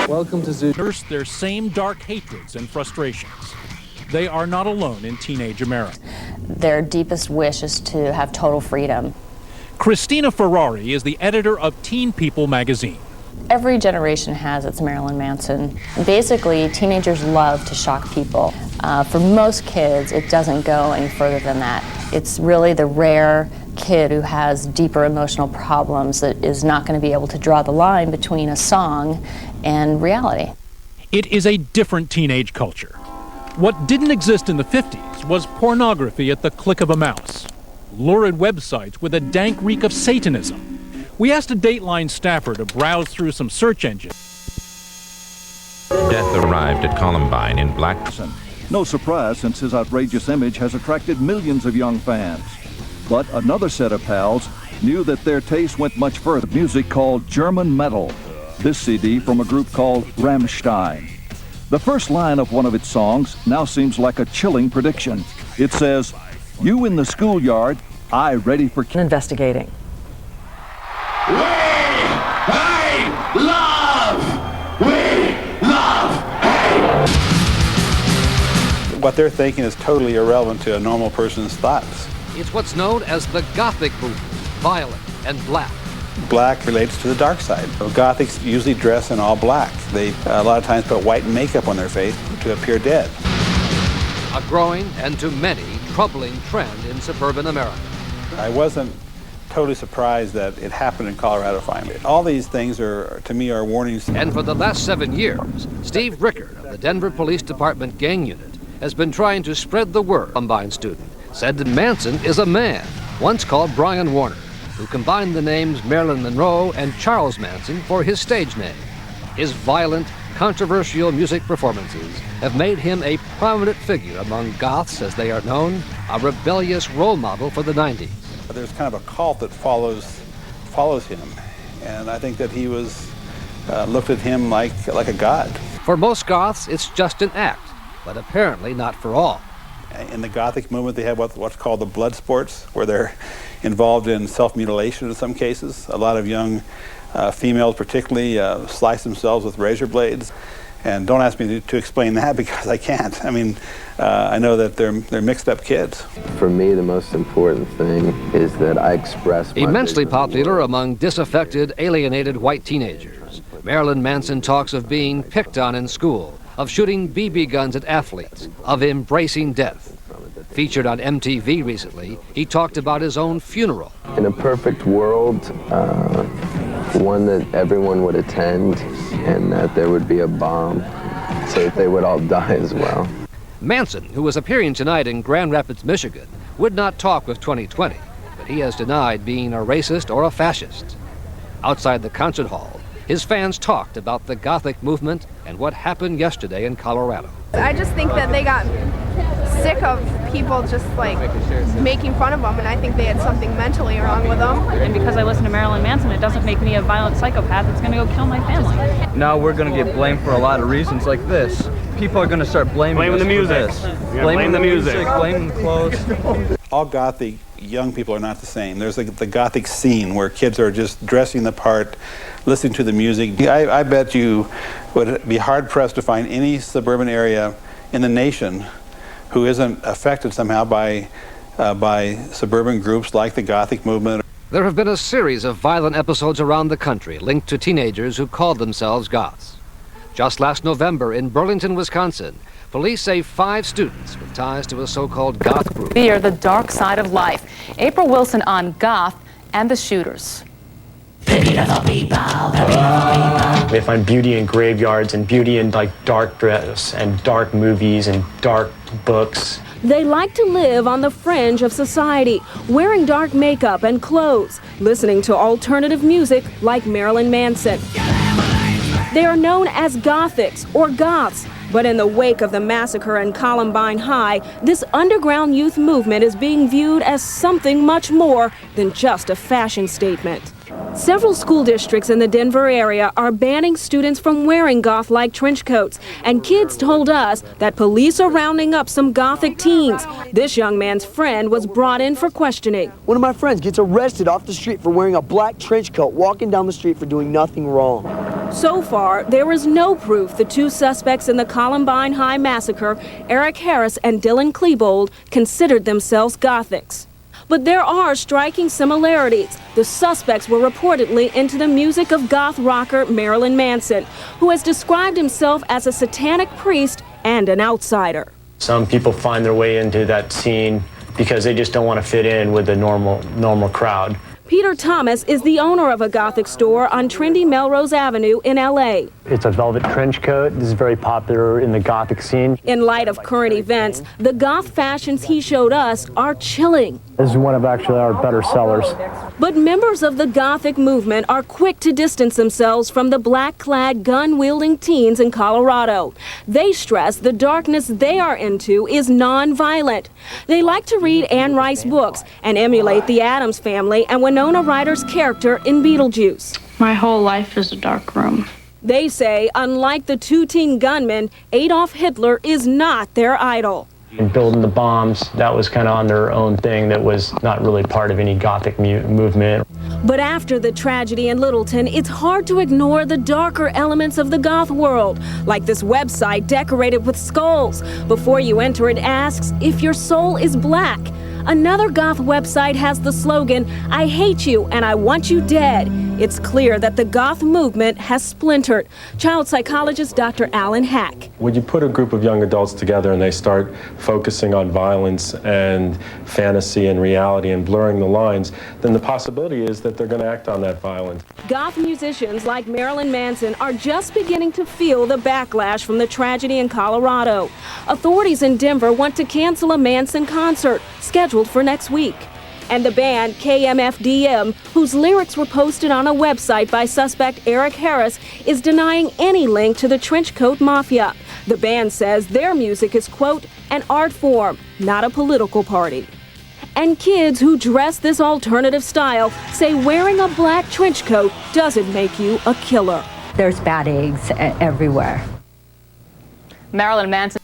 Welcome to Zoo. Nurse their same dark hatreds and frustrations. They are not alone in teenage America. Their deepest wish is to have total freedom. Christina Ferrari is the editor of Teen People magazine. Every generation has its Marilyn Manson. Basically, teenagers love to shock people. For most kids, it doesn't go any further than that. It's really the rare kid who has deeper emotional problems that is not going to be able to draw the line between a song and reality. It is a different teenage culture. What didn't exist in the 50s was pornography at the click of a mouse, lurid websites with a dank reek of Satanism. We asked a Dateline staffer to browse through some search engines. Death arrived at Columbine in Blackson. No surprise, since his outrageous image has attracted millions of young fans. But another set of pals knew that their taste went much further. Music called German metal. This CD from a group called Rammstein. The first line of one of its songs now seems like a chilling prediction. It says, "You in the schoolyard, I ready for..." Investigating. We love hate. What they're thinking is totally irrelevant to a normal person's thoughts. It's what's known as the Gothic movement, violent and black. Black relates to the dark side. Gothics usually dress in all black. They a lot of times put white makeup on their face to appear dead. A growing and to many troubling trend in suburban America. I wasn't totally surprised that it happened in Colorado finally. All these things are, to me, are warnings. And for the last 7 years, Steve Rickard of the Denver Police Department gang unit has been trying to spread the word. Columbine student said that Manson is a man, once called Brian Warner, who combined the names Marilyn Monroe and Charles Manson for his stage name. His violent, controversial music performances have made him a prominent figure among goths, as they are known, a rebellious role model for the 90s. There's kind of a cult that follows him, and I think that he was looked at him like a god. For most goths, it's just an act, but apparently not for all. In the Gothic movement, they have what's called the blood sports, where they're involved in self-mutilation in some cases. A lot of young females particularly slice themselves with razor blades. And don't ask me to explain that, because I can't. I mean, I know that they're mixed up kids. For me, the most important thing is that I express my immensely popular among disaffected, alienated white teenagers. Marilyn Manson talks of being picked on in school, of shooting BB guns at athletes, of embracing death. Featured on MTV recently, he talked about his own funeral. In a perfect world, one that everyone would attend, and that there would be a bomb so that they would all die as well. Manson, who was appearing tonight in Grand Rapids, Michigan, would not talk with 2020, but he has denied being a racist or a fascist. Outside the concert hall, his fans talked about the Gothic movement and what happened yesterday in Colorado. I just think that they got sick of people just like making fun of them, and I think they had something mentally wrong with them. And because I listen to Marilyn Manson, it doesn't make me a violent psychopath that's going to go kill my family. Now we're going to get blamed for a lot of reasons like this. People are going to start blaming the music. Blaming the music, blaming the clothes. All Gothic young people are not the same. There's the Gothic scene where kids are just dressing the part, listening to the music. I bet you would be hard-pressed to find any suburban area in the nation who isn't affected somehow by suburban groups like the Gothic movement. There have been a series of violent episodes around the country linked to teenagers who called themselves goths. Just last November in Burlington, Wisconsin, police say 5 students with ties to a so-called goth group. Fear, the dark side of life. April Wilson on Goth and the shooters. They find beauty in graveyards and beauty in dark dress and dark movies and dark books. They like to live on the fringe of society, wearing dark makeup and clothes, listening to alternative music like Marilyn Manson. They are known as Gothics or Goths, but in the wake of the massacre in Columbine High, this underground youth movement is being viewed as something much more than just a fashion statement. Several school districts in the Denver area are banning students from wearing goth-like trench coats, and kids told us that police are rounding up some gothic teens. This young man's friend was brought in for questioning. One of my friends gets arrested off the street for wearing a black trench coat, walking down the street for doing nothing wrong. So far, there is no proof the two suspects in the Columbine High massacre, Eric Harris and Dylan Klebold, considered themselves gothics. But there are striking similarities. The suspects were reportedly into the music of goth rocker Marilyn Manson, who has described himself as a satanic priest and an outsider. Some people find their way into that scene because they just don't want to fit in with the normal crowd. Peter Thomas is the owner of a gothic store on trendy Melrose Avenue in L.A. It's a velvet trench coat. This is very popular in the gothic scene. In light of current events, the goth fashions he showed us are chilling. This is one of actually our better sellers. But members of the gothic movement are quick to distance themselves from the black-clad, gun-wielding teens in Colorado. They stress the darkness they are into is non-violent. They like to read Anne Rice books and emulate the Addams Family and Winona Ryder's character in Beetlejuice. My whole life is a dark room. They say, unlike the two teen gunmen, Adolf Hitler is not their idol. And building the bombs, that was kind of on their own thing that was not really part of any gothic movement. But after the tragedy in Littleton, it's hard to ignore the darker elements of the goth world, like this website decorated with skulls. Before you enter, it asks if your soul is black. Another goth website has the slogan, "I hate you and I want you dead." It's clear that the goth movement has splintered. Child psychologist Dr. Alan Hack. When you put a group of young adults together and they start focusing on violence and fantasy and reality and blurring the lines, then the possibility is that they're going to act on that violence. Goth musicians like Marilyn Manson are just beginning to feel the backlash from the tragedy in Colorado. Authorities in Denver want to cancel a Manson concert scheduled for next week. And the band KMFDM, whose lyrics were posted on a website by suspect Eric Harris, is denying any link to the Trenchcoat Mafia. The band says their music is, quote, an art form, not a political party. And kids who dress this alternative style say wearing a black trench coat doesn't make you a killer. There's bad eggs everywhere. Marilyn Manson